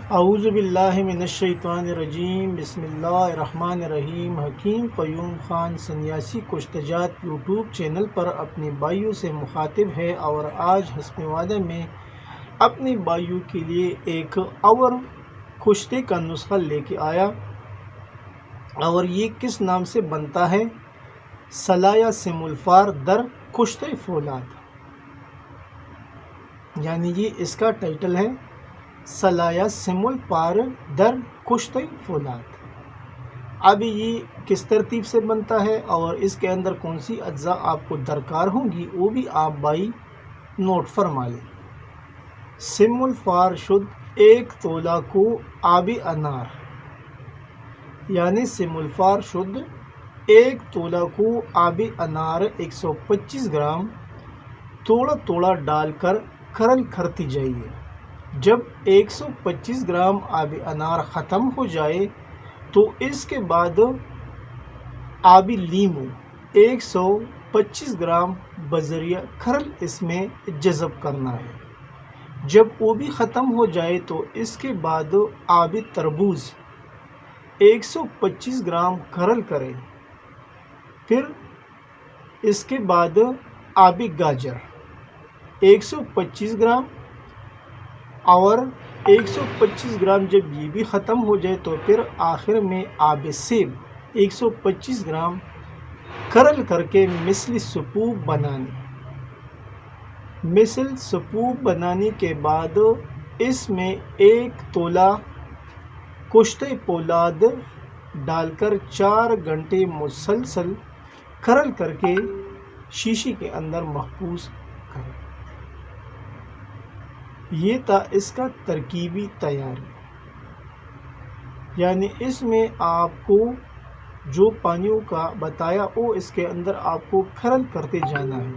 اعوذ باللہ من الشیطان الرجیم، بسم اللہ الرحمن الرحیم۔ حکیم قیوم خان سنیاسی کشتجات یوٹیوب چینل پر اپنے بھائیوں سے مخاطب ہے اور آج حسب وعدہ میں اپنے بھائیوں کے لیے ایک اور کشتے کا نسخہ لے کے آیا، اور یہ کس نام سے بنتا ہے؟ سلایہ سم الفار در کشتے فولاد، یعنی یہ اس کا ٹائٹل ہے، سلایہ سم الفار در کشتے فولاد۔ اب یہ کس ترتیب سے بنتا ہے اور اس کے اندر کون سی اجزاء آپ کو درکار ہوں گی وہ بھی آپ بھائی نوٹ فرما لیں۔ سم الفار شد 1 تولہ کو آب انار، یعنی سم الفار شد 1 تولہ کو آب انار 125 گرام توڑا توڑا ڈال کر کرل کرتی جائیے۔ جب 125 گرام آب انار ختم ہو جائے تو اس کے بعد آب لیمو 125 گرام بذریعہ کرل اس میں جذب کرنا ہے۔ جب وہ بھی ختم ہو جائے تو اس کے بعد آب تربوز 125 گرام کرل کریں، پھر اس کے بعد آب گاجر 125 گرام، اور 125 گرام جب یہ بھی ختم ہو جائے تو پھر آخر میں آب سیب 125 گرام کرل کر کے مثل سپوب بنانے کے بعد اس میں 1 تولہ کشتے پولاد ڈال کر 4 گھنٹے مسلسل کرل کر کے شیشے کے اندر محفوظ کریں۔ یہ تھا اس کا ترکیبی تیاری، یعنی اس میں آپ کو جو پانیوں کا بتایا وہ اس کے اندر آپ کو کرل کرتے جانا ہے،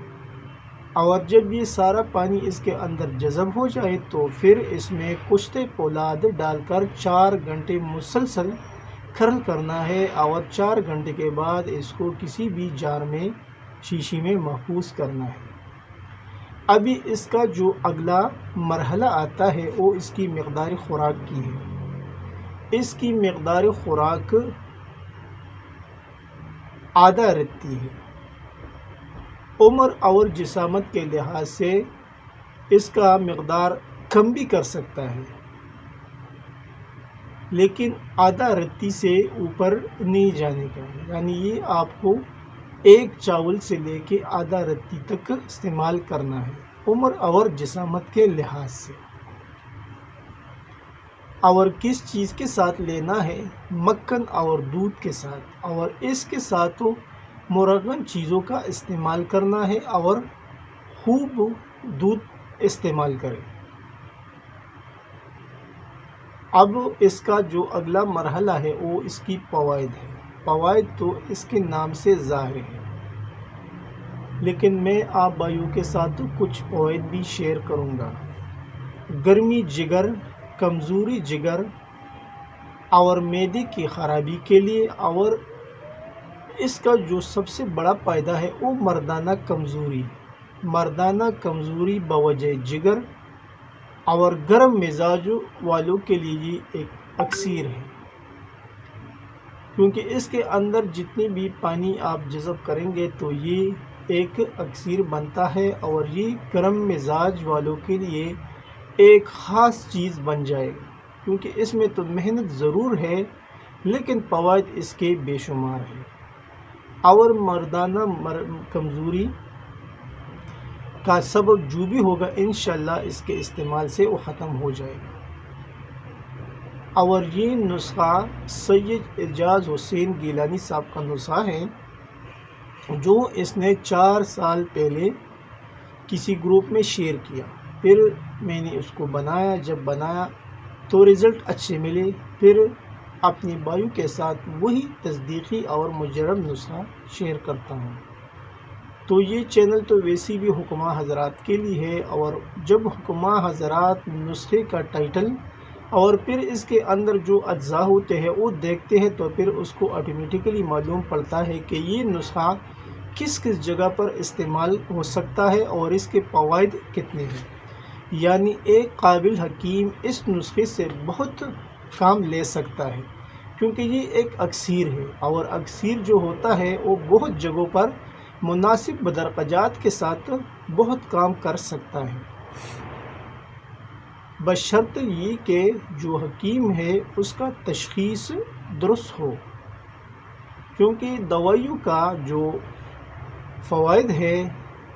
اور جب یہ سارا پانی اس کے اندر جذب ہو جائے تو پھر اس میں کشتے پولاد ڈال کر 4 گھنٹے مسلسل کرل کرنا ہے، اور 4 گھنٹے کے بعد اس کو کسی بھی جار میں شیشی میں محفوظ کرنا ہے۔ ابھی اس کا جو اگلا مرحلہ آتا ہے وہ اس کی مقدار خوراک کی ہے۔ اس کی مقدار خوراک آدھا رتی ہے۔ عمر اور جسامت کے لحاظ سے اس کا مقدار کم بھی کر سکتا ہے، لیکن آدھا رتی سے اوپر نہیں جانے کا ہے، یعنی یہ آپ کو 1 چاول سے لے کے آدھا رتی تک استعمال کرنا ہے عمر اور جسامت کے لحاظ سے۔ اور کس چیز کے ساتھ لینا ہے؟ مکھن اور دودھ کے ساتھ، اور اس کے ساتھ مرغن چیزوں کا استعمال کرنا ہے اور خوب دودھ استعمال کریں۔ اب اس کا جو اگلا مرحلہ ہے وہ اس کی فوائد ہے۔ فوائد تو اس کے نام سے ظاہر ہے، لیکن میں آپ بھائیوں کے ساتھ کچھ فوائد بھی شیئر کروں گا۔ گرمی جگر، کمزوری جگر اور معدے کی خرابی کے لیے، اور اس کا جو سب سے بڑا فائدہ ہے وہ مردانہ کمزوری بوجہ جگر اور گرم مزاج والوں کے لیے یہ ایک اکسیر ہے، کیونکہ اس کے اندر جتنی بھی پانی آپ جذب کریں گے تو یہ ایک اکسیر بنتا ہے، اور یہ گرم مزاج والوں کے لیے ایک خاص چیز بن جائے گا، کیونکہ اس میں تو محنت ضرور ہے لیکن فوائد اس کے بے شمار ہیں۔ اور مردانہ کمزوری کا سبب جو بھی ہوگا انشاءاللہ اس کے استعمال سے وہ ختم ہو جائے گا۔ اور یہ نسخہ سید اعجاز حسین گیلانی صاحب کا نسخہ ہے، جو اس نے 4 سال پہلے کسی گروپ میں شیئر کیا، پھر میں نے اس کو بنایا، جب بنایا تو رزلٹ اچھے ملے، پھر اپنی بھائیوں کے ساتھ وہی تصدیقی اور مجرب نسخہ شیئر کرتا ہوں۔ تو یہ چینل تو ویسی بھی حکماء حضرات کے لیے ہے، اور جب حکماء حضرات نسخے کا ٹائٹل اور پھر اس کے اندر جو اجزاء ہوتے ہیں وہ دیکھتے ہیں تو پھر اس کو آٹومیٹیکلی معلوم پڑتا ہے کہ یہ نسخہ کس کس جگہ پر استعمال ہو سکتا ہے اور اس کے فوائد کتنے ہیں۔ یعنی ایک قابل حکیم اس نسخے سے بہت کام لے سکتا ہے، کیونکہ یہ ایک اکسیر ہے، اور اکسیر جو ہوتا ہے وہ بہت جگہوں پر مناسب بدرقجات کے ساتھ بہت کام کر سکتا ہے، بشرط یہ کہ جو حکیم ہے اس کا تشخیص درست ہو، کیونکہ دوائیوں کا جو فوائد ہے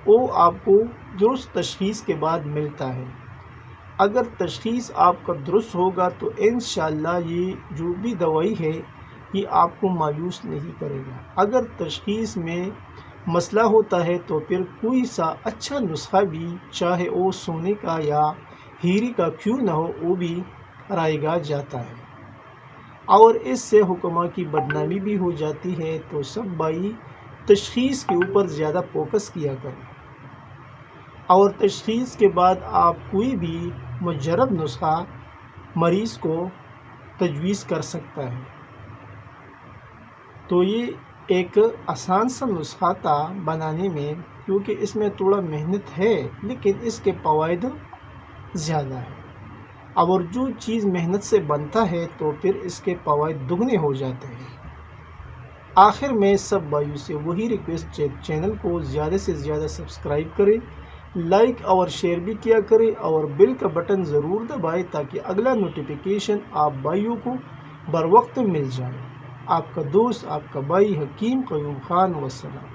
وہ آپ کو درست تشخیص کے بعد ملتا ہے۔ اگر تشخیص آپ کا درست ہوگا تو انشاءاللہ یہ جو بھی دوائی ہے یہ آپ کو مایوس نہیں کرے گا۔ اگر تشخیص میں مسئلہ ہوتا ہے تو پھر کوئی سا اچھا نسخہ بھی، چاہے وہ سونے کا یا ہیرے کا کیوں نہ ہو، وہ بھی رائگا جاتا ہے، اور اس سے حکماء کی بدنامی بھی ہو جاتی ہے۔ تو سب بھائی تشخیص کے اوپر زیادہ فوکس کیا کریں، اور تشخیص کے بعد آپ کوئی بھی مجرب نسخہ مریض کو تجویز کر سکتا ہے۔ تو یہ ایک آسان سا نسخہ تھا بنانے میں، کیونکہ اس میں تھوڑا محنت ہے لیکن اس کے فوائد زیادہ ہیں، اور جو چیز محنت سے بنتا ہے تو پھر اس کے فوائد دگنے ہو جاتے ہیں۔ آخر میں سب بھائیوں سے وہی ریکویسٹ، چینل کو زیادہ سے زیادہ سبسکرائب کریں، لائک اور شیئر بھی کیا کریں، اور بیل کا بٹن ضرور دبائیں تاکہ اگلا نوٹیفیکیشن آپ بھائیوں کو بر وقت مل جائے۔ آپ کا دوست، آپ کا بھائی حکیم قیوم خان، والسلام۔